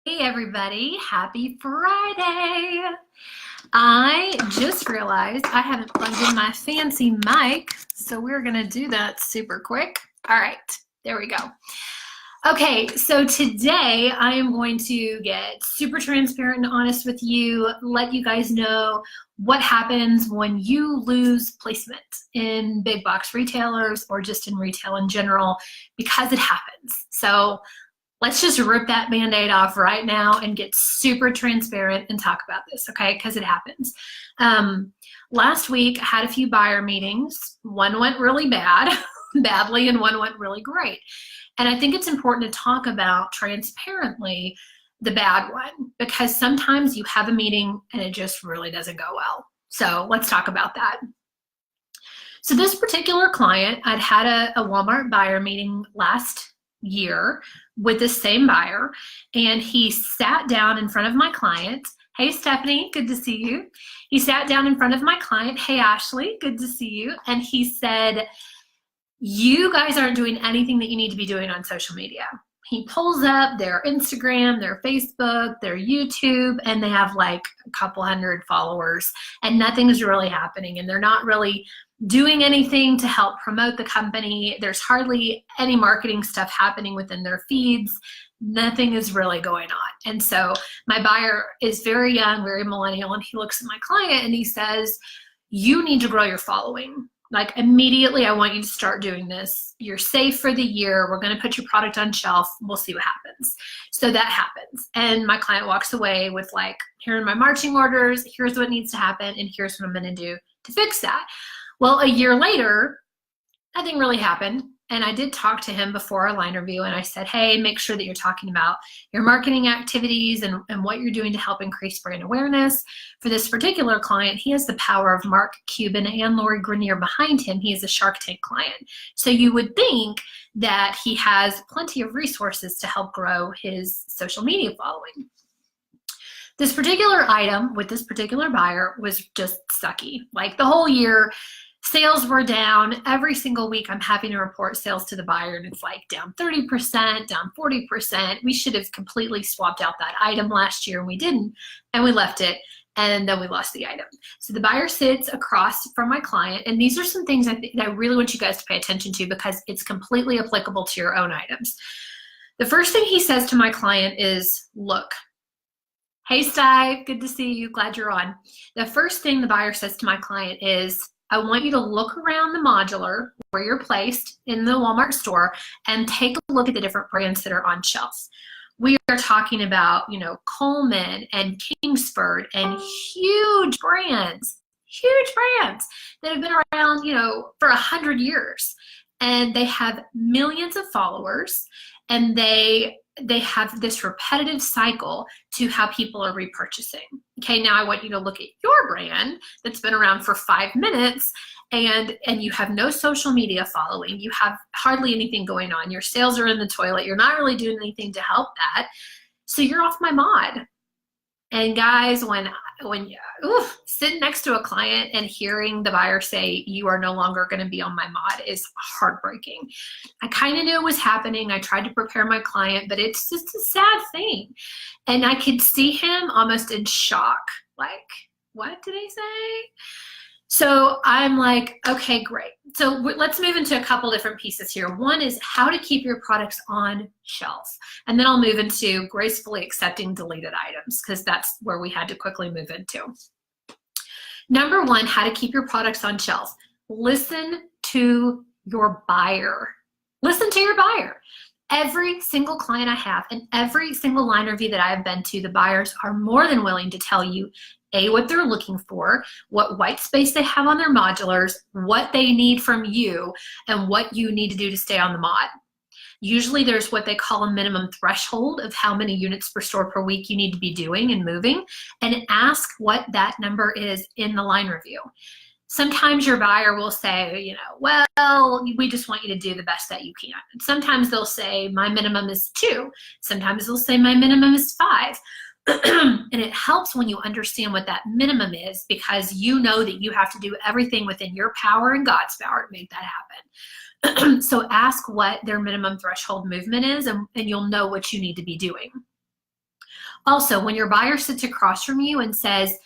Hey everybody, happy Friday. I just realized I haven't plugged in my fancy mic, so we're gonna do that super quick. All right, there we go. Okay, so today I am going to get super transparent and honest with you, let you guys know what happens when you lose placement in big box retailers or just in retail in general, because it happens. So let's just rip that Band-Aid off right now and get super transparent and talk about this, okay? Because it happens. Last week, I had a few buyer meetings. One went really badly, and one went really great. And I think it's important to talk about transparently the bad one, because sometimes you have a meeting and it just really doesn't go well. So let's talk about that. So this particular client, I'd had a Walmart buyer meeting last year with the same buyer, and he sat down in front of my client. Hey Stephanie, good to see you. He sat down in front of my client. Hey Ashley, good to see you. And he said, you guys aren't doing anything that you need to be doing on social media. He pulls up their Instagram, their Facebook, their YouTube, and they have like a couple hundred followers, and nothing's really happening, and they're not really doing anything to help promote the company. There's hardly any marketing stuff happening within their feeds. Nothing is really going on. And so my buyer is very young, very millennial, and he looks at my client and he says, you need to grow your following. Like immediately, I want you to start doing this. You're safe for the year. We're going to put your product on shelf. We'll see what happens. So that happens. And my client walks away with like, here are my marching orders. Here's what needs to happen. And here's what I'm going to do to fix that. Well, a year later, nothing really happened. And I did talk to him before our line review, and I said, hey, make sure that you're talking about your marketing activities and what you're doing to help increase brand awareness. For this particular client, he has the power of Mark Cuban and Lori Grenier behind him. He is a Shark Tank client. So you would think that he has plenty of resources to help grow his social media following. This particular item with this particular buyer was just sucky. Like the whole year, sales were down. Every single week I'm having to report sales to the buyer, and it's like down 30%, down 40%. We should have completely swapped out that item last year, and we didn't, and we left it, and then we lost the item. So the buyer sits across from my client, and these are some things I really want you guys to pay attention to, because it's completely applicable to your own items. The first thing he says to my client is, look, hey Sty, good to see you, glad you're on. The first thing the buyer says to my client is, I want you to look around the modular where you're placed in the Walmart store and take a look at the different brands that are on shelves. We are talking about, you know, Coleman and Kingsford and huge brands that have been around, you know, for 100 years. And they have millions of followers, and they have this repetitive cycle to how people are repurchasing. Okay, now I want you to look at your brand that's been around for 5 minutes, and you have no social media following. You have hardly anything going on. Your sales are in the toilet. You're not really doing anything to help that. So you're off my mod. And guys, when sitting next to a client and hearing the buyer say, you are no longer going to be on my mod, is heartbreaking. I kind of knew it was happening. I tried to prepare my client, but it's just a sad thing. And I could see him almost in shock. Like, what did I say? So I'm like, okay, great. So let's move into a couple different pieces here. One is how to keep your products on shelf. And then I'll move into gracefully accepting deleted items, because that's where we had to quickly move into. Number one, how to keep your products on shelf. Listen to your buyer. Listen to your buyer. Every single client I have and every single line review that I have been to, the buyers are more than willing to tell you what they're looking for, what white space they have on their modulars, what they need from you, and what you need to do to stay on the mod. Usually there's what they call a minimum threshold of how many units per store per week you need to be doing and moving, and ask what that number is in the line review. Sometimes your buyer will say, you know, well, we just want you to do the best that you can. And sometimes they'll say, my minimum is 2. Sometimes they'll say, my minimum is 5. And it helps when you understand what that minimum is, because you know that you have to do everything within your power and God's power to make that happen. So ask what their minimum threshold movement is, and you'll know what you need to be doing. Also, when your buyer sits across from you and says,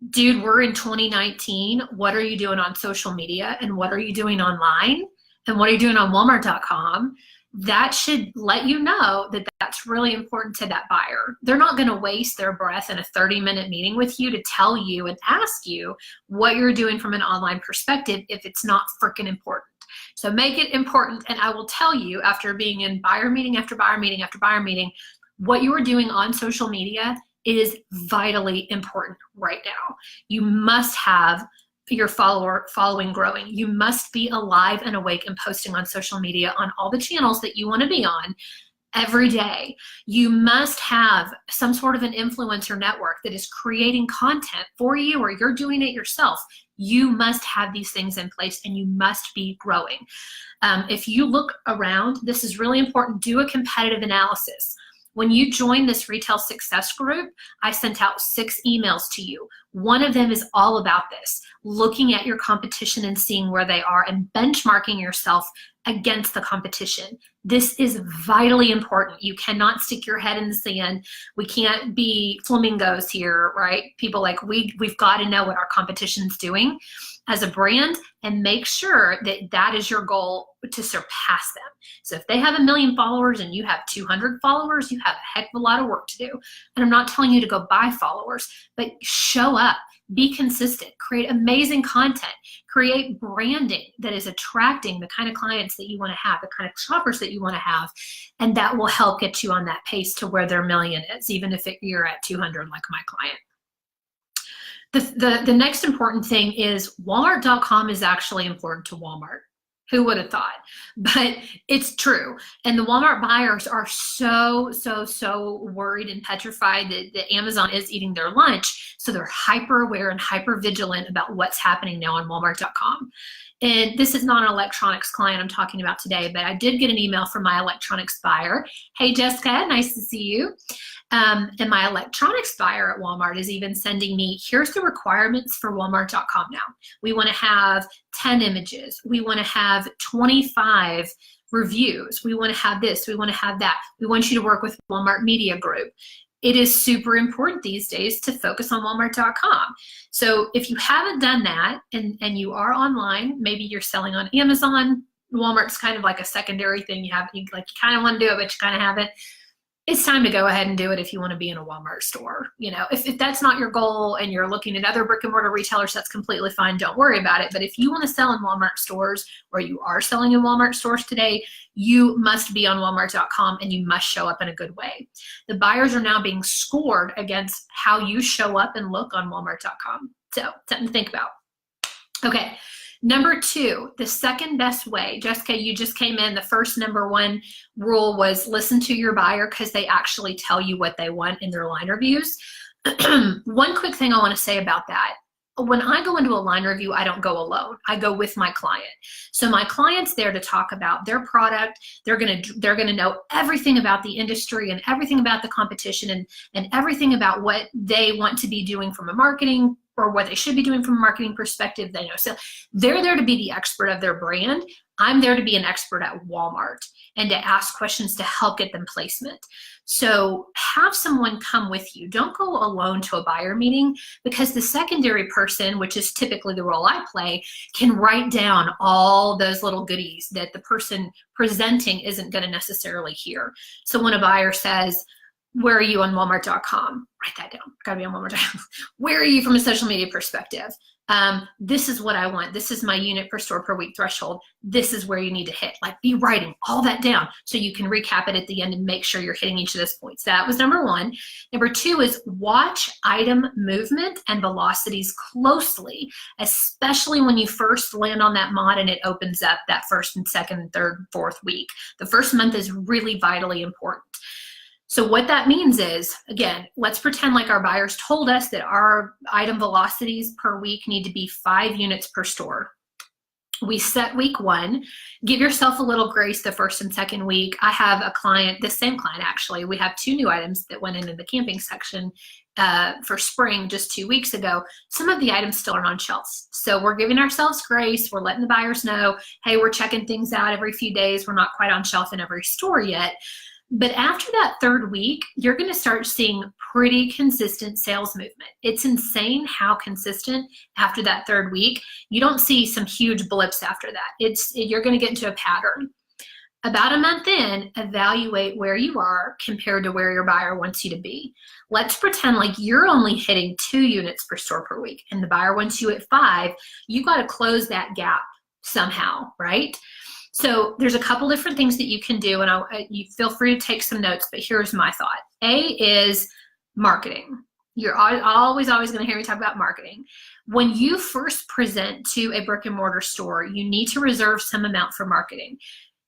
dude, we're in 2019, what are you doing on social media? And what are you doing online? And what are you doing on Walmart.com? That should let you know that that's really important to that buyer. They're not going to waste their breath in a 30-minute meeting with you to tell you and ask you what you're doing from an online perspective if it's not freaking important. So make it important, and I will tell you, after being in buyer meeting after buyer meeting after buyer meeting, what you are doing on social media is vitally important right now. You must have your following growing. You must be alive and awake and posting on social media on all the channels that you want to be on every day. You must have some sort of an influencer network that is creating content for you, or you're doing it yourself. You must have these things in place, and you must be growing. If you look around, this is really important. Do a competitive analysis. When you join this retail success group, I sent out 6 emails to you. One of them is all about this, looking at your competition and seeing where they are and benchmarking yourself against the competition. This is vitally important. You cannot stick your head in the sand. We can't be flamingos here, right? People like, we've got to know what our competition's doing as a brand and make sure that that is your goal to surpass them. So if they have 1 million followers and you have 200 followers, you have a heck of a lot of work to do. And I'm not telling you to go buy followers, but show up, be consistent, create amazing content, create branding that is attracting the kind of clients that you want to have, the kind of shoppers that you want to have, and that will help get you on that pace to where their 1 million is, even if you're at 200 like my client. The next important thing is Walmart.com is actually important to Walmart. Who would have thought? But it's true. And the Walmart buyers are so worried and petrified that Amazon is eating their lunch. So they're hyper aware and hyper vigilant about what's happening now on Walmart.com. And this is not an electronics client I'm talking about today, but I did get an email from my electronics buyer. Hey, Jessica, nice to see you. And my electronics buyer at Walmart is even sending me, here's the requirements for Walmart.com now. We want to have 10 images. We want to have 25 reviews. We want to have this. We want to have that. We want you to work with Walmart Media Group. It is super important these days to focus on Walmart.com. So if you haven't done that and you are online, maybe you're selling on Amazon, Walmart's kind of like a secondary thing. You kind of want to do it, but you kind of haven't. It's time to go ahead and do it if you want to be in a Walmart store. You know, if that's not your goal and you're looking at other brick and mortar retailers, that's completely fine. Don't worry about it. But if you want to sell in Walmart stores, or you are selling in Walmart stores today, you must be on Walmart.com and you must show up in a good way. The buyers are now being scored against how you show up and look on Walmart.com. So something to think about. Okay. Number 2, the second best way. Jessica, you just came in. The first number 1 rule was listen to your buyer because they actually tell you what they want in their line reviews. One quick thing I want to say about that. When I go into a line review, I don't go alone. I go with my client. So my client's there to talk about their product. They're gonna know everything about the industry and everything about the competition and everything about what they want to be doing from a marketing or what they should be doing from a marketing perspective. They know. So they're there to be the expert of their brand. I'm there to be an expert at Walmart and to ask questions to help get them placement. So have someone come with you. Don't go alone to a buyer meeting, because the secondary person, which is typically the role I play, can write down all those little goodies that the person presenting isn't going to necessarily hear. So when a buyer says, where are you on Walmart.com? Write that down. Gotta be on Walmart.com. Where are you from a social media perspective? This is what I want. This is my unit per store per week threshold. This is where you need to hit. Like, be writing all that down so you can recap it at the end and make sure you're hitting each of those points. That was number 1. Number 2 is watch item movement and velocities closely, especially when you first land on that mod and it opens up that first and second and third, fourth week. The first month is really vitally important. So what that means is, again, let's pretend like our buyers told us that our item velocities per week need to be 5 units per store. We set week 1. Give yourself a little grace the first and second week. I have a client, the same client actually, we have 2 new items that went into the camping section for spring just 2 weeks ago. Some of the items still aren't on shelves. So we're giving ourselves grace. We're letting the buyers know, hey, we're checking things out every few days. We're not quite on shelf in every store yet. But after that third week, you're going to start seeing pretty consistent sales movement. It's insane how consistent after that third week. You don't see some huge blips after that. You're going to get into a pattern. About a month in, evaluate where you are compared to where your buyer wants you to be. Let's pretend like you're only hitting 2 units per store per week and the buyer wants you at 5. You got to close that gap somehow, right? So there's a couple different things that you can do, and you feel free to take some notes, but here's my thought. A is marketing. You're always going to hear me talk about marketing. When you first present to a brick and mortar store, you need to reserve some amount for marketing.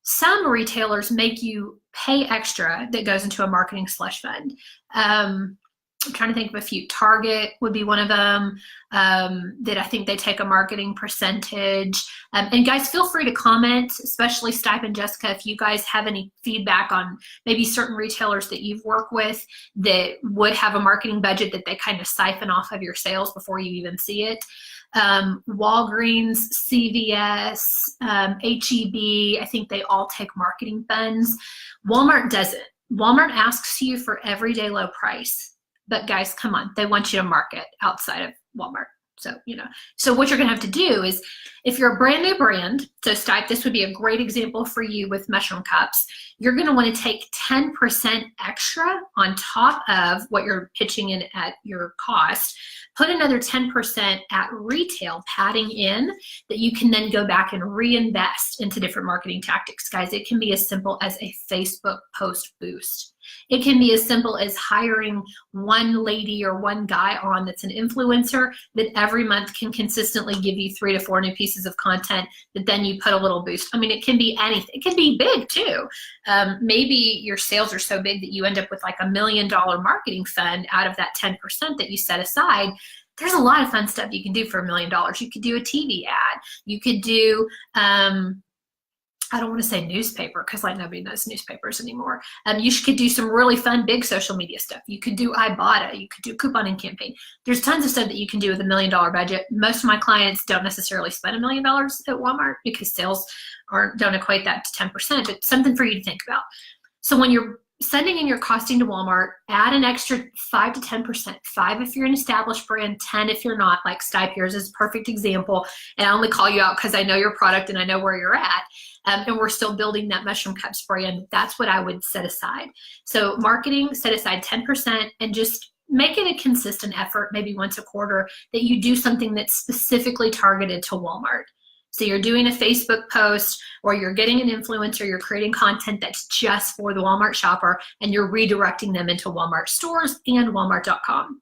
Some retailers make you pay extra that goes into a marketing slush fund. I'm trying to think of a few. Target would be one of them that I think they take a marketing percentage. And guys, feel free to comment, especially Stipe and Jessica, if you guys have any feedback on maybe certain retailers that you've worked with that would have a marketing budget that they kind of siphon off of your sales before you even see it. Walgreens, CVS, HEB, I think they all take marketing funds. Walmart doesn't. Walmart asks you for everyday low price. But guys, come on, they want you to market outside of Walmart. So what you're gonna have to do is, if you're a brand new brand, so Stipe, this would be a great example for you with mushroom cups, you're gonna wanna take 10% extra on top of what you're pitching in at your cost, put another 10% at retail, padding in, that you can then go back and reinvest into different marketing tactics. Guys, it can be as simple as a Facebook post boost. It can be as simple as hiring one lady or one guy on that's an influencer that every month can consistently give you 3 to 4 new pieces of content that then you put a little boost. I mean, it can be anything. It can be big too. Maybe your sales are so big that you end up with like $1 million marketing fund out of that 10% that you set aside. There's a lot of fun stuff you can do for $1 million. You could do a TV ad. You could do, I don't want to say newspaper because like nobody knows newspapers anymore. You could do some really fun big social media stuff. You could do Ibotta. You could do couponing campaign. There's tons of stuff that you can do with $1 million budget. Most of my clients don't necessarily spend $1 million at Walmart because sales don't equate that to 10%, but something for you to think about. So when you're sending in your costing to Walmart, add an extra 5 to 10%. 5 if you're an established brand, 10 if you're not. Like Stipe, yours is a perfect example. And I only call you out because I know your product and I know where you're at. And we're still building that Mushroom Cups brand. That's what I would set aside. So marketing, set aside 10% and just make it a consistent effort, maybe once a quarter, that you do something that's specifically targeted to Walmart. So you're doing a Facebook post or you're getting an influencer, you're creating content that's just for the Walmart shopper and you're redirecting them into Walmart stores and Walmart.com.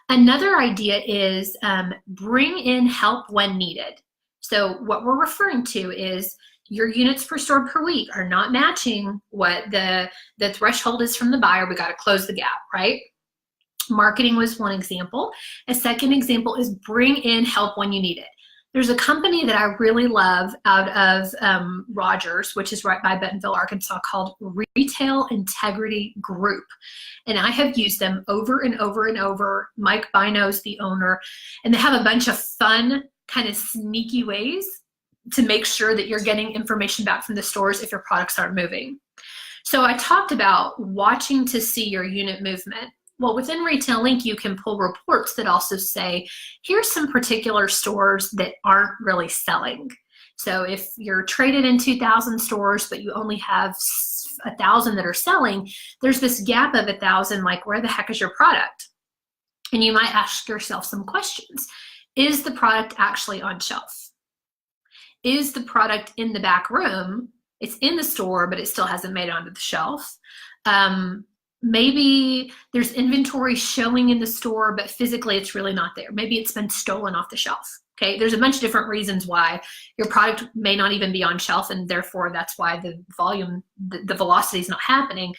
Another idea is bring in help when needed. So what we're referring to is your units per store per week are not matching what the threshold is from the buyer. We got to close the gap, right? Marketing was one example. A second example is bring in help when you need it. There's a company that I really love out of Rogers, which is right by Bentonville, Arkansas, called Retail Integrity Group. And I have used them over and over and over. Mike Bino's the owner, and they have a bunch of fun, kind of sneaky ways to make sure that you're getting information back from the stores if your products aren't moving. So I talked about watching to see your unit movement. Well, within Retail Link, you can pull reports that also say, here's some particular stores that aren't really selling. So if you're traded in 2,000 stores, but you only have 1,000 that are selling, there's this gap of 1,000, like where the heck is your product? And you might ask yourself some questions. Is the product actually on shelf? Is the product in the back room? It's in the store, but it still hasn't made it onto the shelf. Maybe there's inventory showing in the store, but physically it's really not there. Maybe it's been stolen off the shelf. Okay, there's a bunch of different reasons why your product may not even be on shelf, and therefore that's why the volume, the velocity is not happening.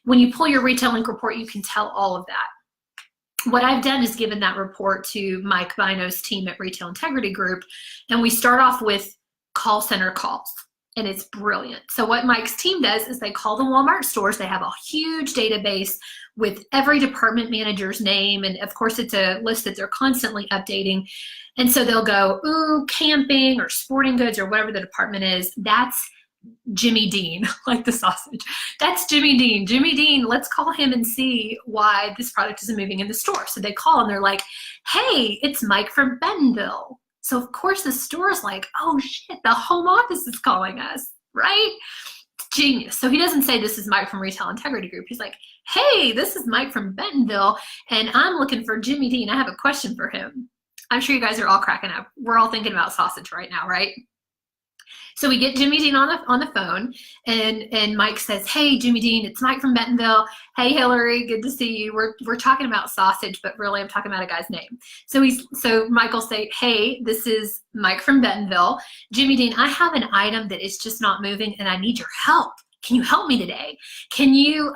When you pull your Retail Link report, you can tell all of that. What I've done is given that report to Mike Bino's team at Retail Integrity Group, and we start off with call center calls. And it's brilliant. So what Mike's team does is they call the Walmart stores. They have a huge database with every department manager's name. And of course, it's a list that they're constantly updating. And so they'll go, ooh, camping or sporting goods or whatever the department is. That's Jimmy Dean, like the sausage. That's Jimmy Dean. Jimmy Dean, let's call him and see why this product isn't moving in the store. So they call and they're like, hey, it's Mike from Bentonville. So of course the store is like, oh shit, the home office is calling us, right? Genius. So he doesn't say this is Mike from Retail Integrity Group. He's like, hey, this is Mike from Bentonville, and I'm looking for Jimmy Dean. I have a question for him. I'm sure you guys are all cracking up. We're all thinking about sausage right now, right? So we get Jimmy Dean on the phone, and Mike says, hey, Jimmy Dean, it's Mike from Bentonville. Hey, Hillary, good to see you. We're talking about sausage, but really I'm talking about a guy's name. So Mike will say, hey, this is Mike from Bentonville. Jimmy Dean, I have an item that is just not moving, and I need your help. Can you help me today? Can you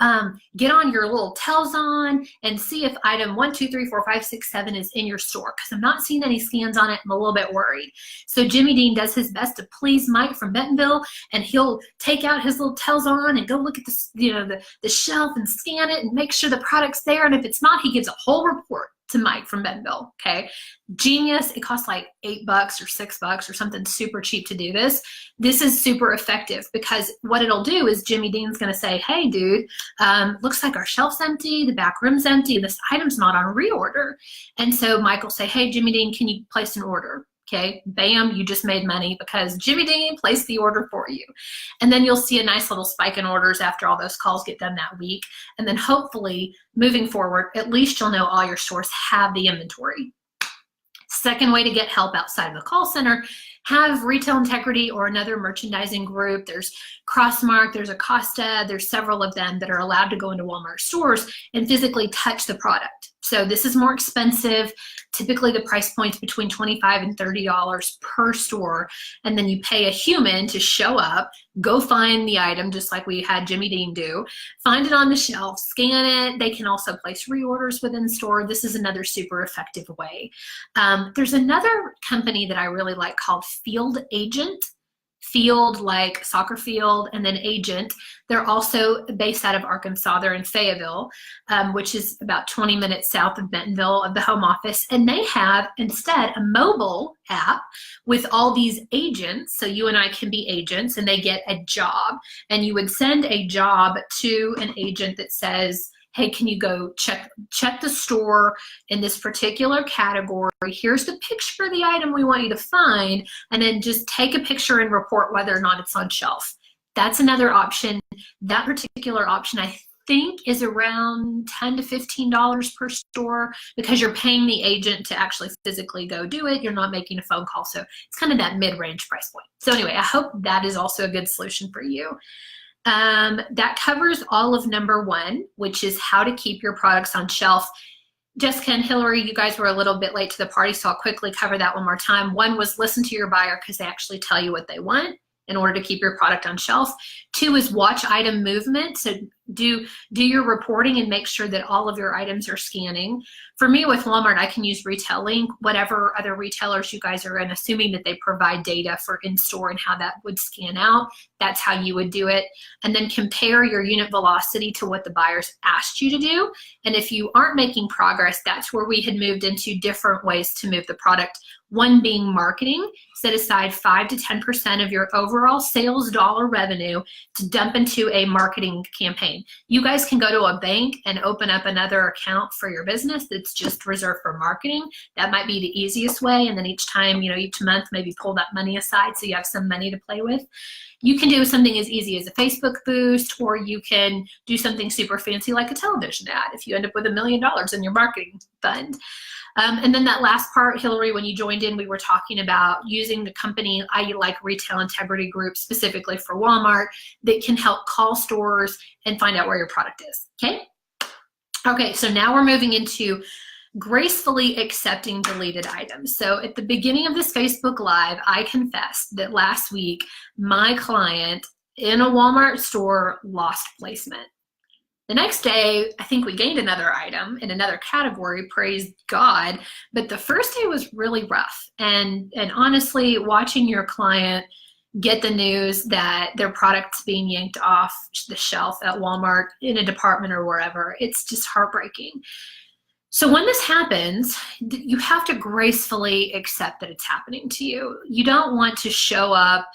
get on your little Telzon and see if item 1, 2, 3, 4, 5, 6, 7 is in your store? Because I'm not seeing any scans on it. I'm a little bit worried. So Jimmy Dean does his best to please Mike from Bentonville, and he'll take out his little Telzon and go look at the shelf and scan it and make sure the product's there. And if it's not, he gives a whole report to Mike from Bentonville. Okay, genius. It costs like $8 or $6 or something super cheap to do this. This is super effective because what it'll do is Jimmy Dean's going to say, hey dude, looks like our shelf's empty, the back room's empty, and this item's not on reorder. And so Mike will say, hey Jimmy Dean, can you place an order? Okay, bam, you just made money because Jimmy Dean placed the order for you. And then you'll see a nice little spike in orders after all those calls get done that week. And then hopefully moving forward, at least you'll know all your stores have the inventory. Second way to get help outside of the call center, have Retail Integrity or another merchandising group. There's Crossmark, there's Acosta, there's several of them that are allowed to go into Walmart stores and physically touch the product. So this is more expensive. Typically the price point's between $25 and $30 per store. And then you pay a human to show up, go find the item, just like we had Jimmy Dean do, find it on the shelf, scan it. They can also place reorders within store. This is another super effective way. There's another company that I really like called Field Agent. Field like soccer field, and then Agent. They're also based out of Arkansas. They're in Fayetteville, which is about 20 minutes south of Bentonville, of the home office. And they have instead a mobile app with all these agents. So you and I can be agents, and they get a job. And you would send a job to an agent that says, hey, can you go check the store in this particular category? Here's the picture of the item we want you to find, and then just take a picture and report whether or not it's on shelf. That's another option. That particular option, I think, is around $10 to $15 per store because you're paying the agent to actually physically go do it. You're not making a phone call. So it's kind of that mid-range price point. So anyway, I hope that is also a good solution for you. That covers all of number 1, which is how to keep your products on shelf. Jessica and Hillary, you guys were a little bit late to the party, so I'll quickly cover that one more time. 1 was listen to your buyer because they actually tell you what they want in order to keep your product on shelf. 2 is watch item movement. So do your reporting and make sure that all of your items are scanning. For me with Walmart, I can use Retail Link, whatever other retailers you guys are in, assuming that they provide data for in-store and how that would scan out. That's how you would do it. And then compare your unit velocity to what the buyers asked you to do. And if you aren't making progress, that's where we had moved into different ways to move the product. 1 being marketing. Set aside 5 to 10% of your overall sales dollar revenue to dump into a marketing campaign. You guys can go to a bank and open up another account for your business that's just reserved for marketing. That might be the easiest way. And then each time, each month, maybe pull that money aside so you have some money to play with. You can do something as easy as a Facebook boost, or you can do something super fancy like a television ad if you end up with $1 million in your marketing fund. And then that last part, Hillary, when you joined in, we were talking about using the company, I like Retail Integrity Group specifically for Walmart, that can help call stores and find out where your product is, okay? Okay, so now we're moving into gracefully accepting deleted items. So at the beginning of this Facebook Live, I confessed that last week, my client in a Walmart store lost placement. The next day, I think we gained another item in another category, praise God, but the first day was really rough. And honestly, watching your client get the news that their product's being yanked off the shelf at Walmart, in a department or wherever, it's just heartbreaking. So when this happens, you have to gracefully accept that it's happening to you. You don't want to show up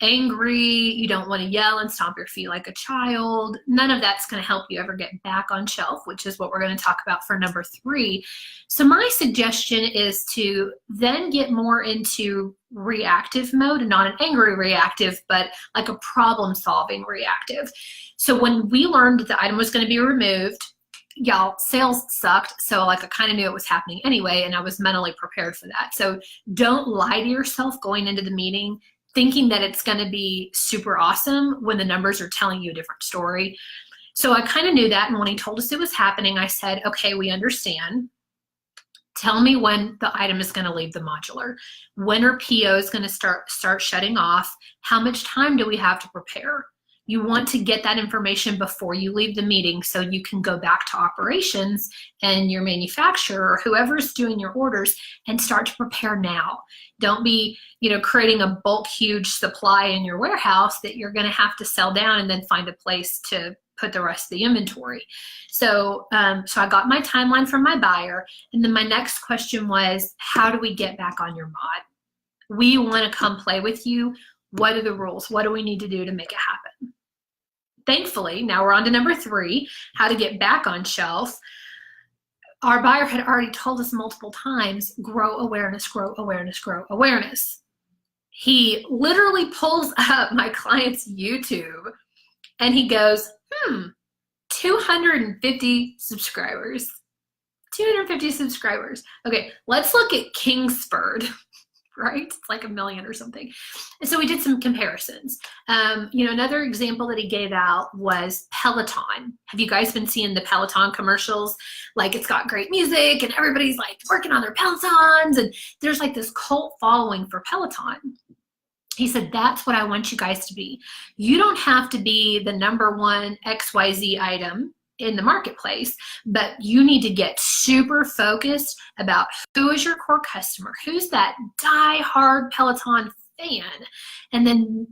angry. You don't want to yell and stomp your feet like a child. None of that's going to help you ever get back on shelf, which is what we're going to talk about for number 3. So my suggestion is to then get more into reactive mode, and not an angry reactive, but like a problem-solving reactive. So when we learned that the item was going to be removed, y'all, sales sucked. So like I kind of knew it was happening anyway, and I was mentally prepared for that. So don't lie to yourself going into the meeting thinking that it's going to be super awesome when the numbers are telling you a different story. So I kind of knew that, and when he told us it was happening, I said, okay, we understand. Tell me when the item is going to leave the modular. When are POs going to start shutting off? How much time do we have to prepare? You want to get that information before you leave the meeting so you can go back to operations and your manufacturer or whoever's doing your orders and start to prepare now. Don't be, creating a bulk huge supply in your warehouse that you're going to have to sell down and then find a place to put the rest of the inventory. So I got my timeline from my buyer, and then my next question was, how do we get back on your mod? We want to come play with you. What are the rules? What do we need to do to make it happen? Thankfully, now we're on to number 3, how to get back on shelf. Our buyer had already told us multiple times, grow awareness, grow awareness, grow awareness. He literally pulls up my client's YouTube and he goes, 250 subscribers. 250 subscribers. Okay, let's look at Kingsford. Right? It's like 1 million or something. And so we did some comparisons. Another example that he gave out was Peloton. Have you guys been seeing the Peloton commercials? Like, it's got great music and everybody's like working on their Pelotons, and there's like this cult following for Peloton. He said, that's what I want you guys to be. You don't have to be the number 1 XYZ item in the marketplace, but you need to get super focused about who is your core customer, who's that die-hard Peloton fan, and then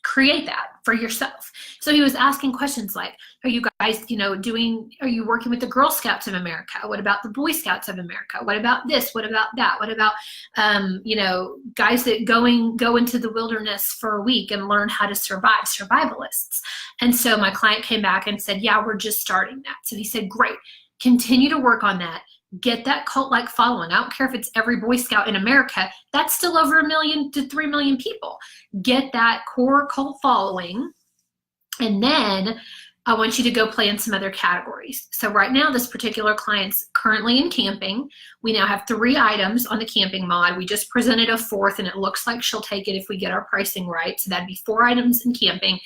create that for yourself. So he was asking questions like, are you guys, are you working with the Girl Scouts of America? What about the Boy Scouts of America? What about this? What about that? What about, guys that go into the wilderness for a week and learn how to survive, survivalists? And so my client came back and said, yeah, we're just starting that. So he said, great, continue to work on that. Get that cult-like following. I don't care if it's every Boy Scout in America. That's still over 1 million to 3 million people. Get that core cult following, and then I want you to go play in some other categories. So right now, this particular client's currently in camping. We now have 3 items on the camping mod. We just presented a 4th, and it looks like she'll take it if we get our pricing right. So that'd be 4 items in camping.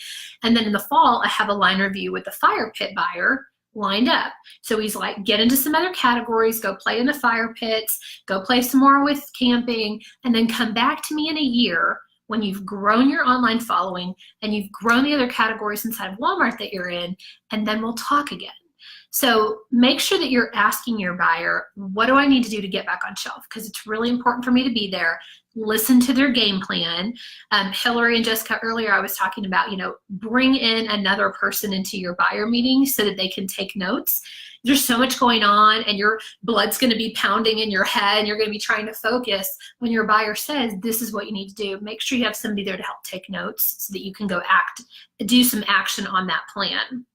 And then in the fall, I have a line review with the fire pit buyer lined up. So he's like, get into some other categories, go play in the fire pits, go play some more with camping, and then come back to me in a year when you've grown your online following and you've grown the other categories inside of Walmart that you're in, and then we'll talk again. So make sure that you're asking your buyer, what do I need to do to get back on shelf? Because it's really important for me to be there. Listen to their game plan. Hillary and Jessica, earlier I was talking about, bring in another person into your buyer meeting so that they can take notes. There's so much going on and your blood's going to be pounding in your head and you're going to be trying to focus. When your buyer says, this is what you need to do, make sure you have somebody there to help take notes so that you can go do some action on that plan.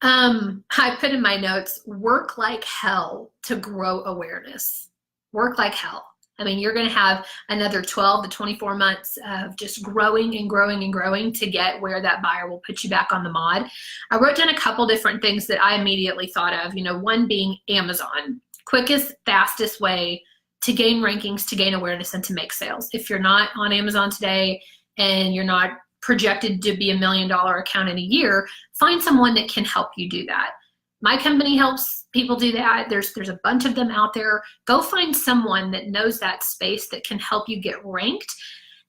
I put in my notes, work like hell to grow awareness. Work like hell. I mean, you're going to have another 12 to 24 months of just growing and growing and growing to get where that buyer will put you back on the mod. I wrote down a couple different things that I immediately thought of, one being Amazon. Quickest, fastest way to gain rankings, to gain awareness, and to make sales. If you're not on Amazon today and you're not projected to be $1 million account in a year, find someone that can help you do that. My company helps people do that. There's a bunch of them out there. Go find someone that knows that space that can help you get ranked.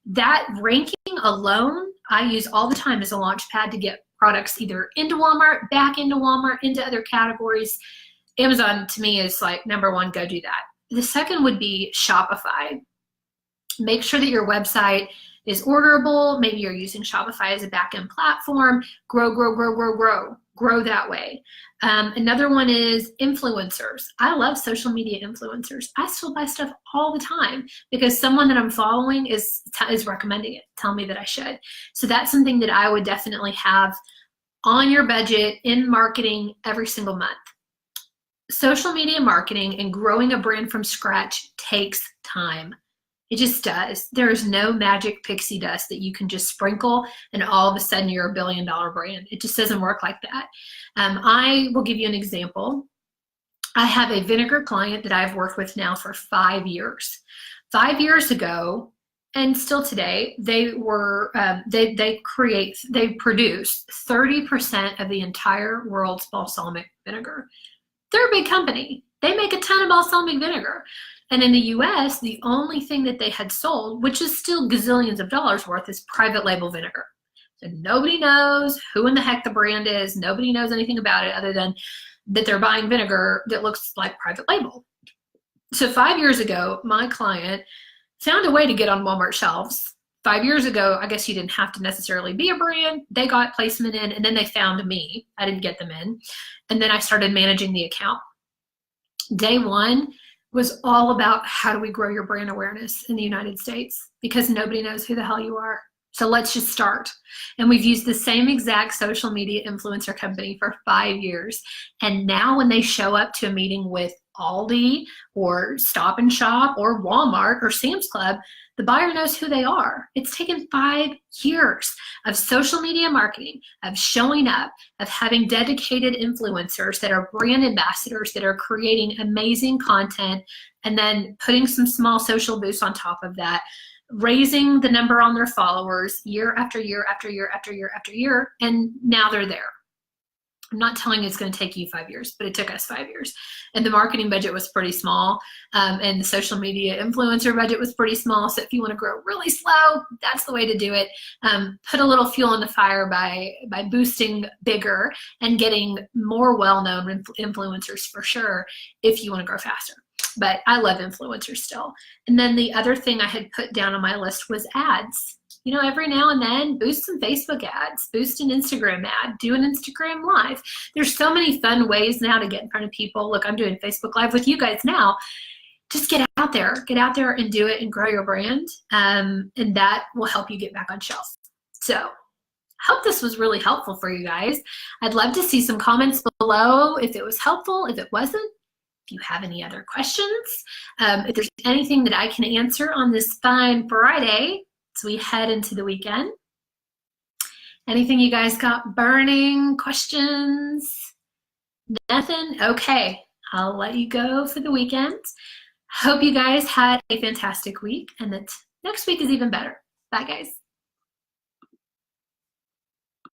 That ranking alone, I use all the time as a launch pad to get products either into Walmart, back into Walmart, into other categories. Amazon to me is like number 1, go do that. The second would be Shopify. Make sure that your website is orderable. Maybe you're using Shopify as a back-end platform. Grow, grow, grow, grow, grow. grow that way. Another one is influencers. I love social media influencers. I still buy stuff all the time because someone that I'm following is recommending it, tell me that I should. So that's something that I would definitely have on your budget in marketing every single month. Social media marketing and growing a brand from scratch takes time. It just does. There is no magic pixie dust that you can just sprinkle and all of a sudden you're a $1 billion brand. It just doesn't work like that. I will give you an example. I have a vinegar client that I've worked with now for 5 years. 5 years ago, and still today, they produce 30% of the entire world's balsamic vinegar. They're a big company. They make a ton of balsamic vinegar. And in the US, the only thing that they had sold, which is still gazillions of dollars worth, is private label vinegar. So nobody knows who in the heck the brand is. Nobody knows anything about it other than that they're buying vinegar that looks like private label. So 5 years ago, my client found a way to get on Walmart shelves. 5 years ago, I guess you didn't have to necessarily be a brand. They got placement in, and then they found me. I didn't get them in. And then I started managing the account. Day one was all about how do we grow your brand awareness in the United States, because nobody knows who the hell you are. So let's just start. And we've used the same exact social media influencer company for 5 years. And now when they show up to a meeting with Aldi or Stop and Shop or Walmart or Sam's Club, the buyer knows who they are. It's taken 5 years of social media marketing, of showing up, of having dedicated influencers that are brand ambassadors that are creating amazing content, and then putting some small social boosts on top of that, raising the number on their followers year after year after year after year after year, and now they're there. I'm not telling you it's going to take you 5 years, but it took us 5 years. And the marketing budget was pretty small, and the social media influencer budget was pretty small. So if you want to grow really slow, that's the way to do it. Put a little fuel in the fire by boosting bigger and getting more well-known influencers for sure if you want to grow faster. But I love influencers still. And then the other thing I had put down on my list was ads. You know, every now and then, boost some Facebook ads, boost an Instagram ad, do an Instagram Live. There's so many fun ways now to get in front of people. Look, I'm doing Facebook Live with you guys now. Just get out there and do it and grow your brand. And that will help you get back on shelf. So I hope this was really helpful for you guys. I'd love to see some comments below if it was helpful, if it wasn't. If you have any other questions, if there's anything that I can answer on this fine Friday, as we head into the weekend. Anything you guys got burning questions? Nothing? Okay, I'll let you go for the weekend. Hope you guys had a fantastic week and that next week is even better. Bye, guys.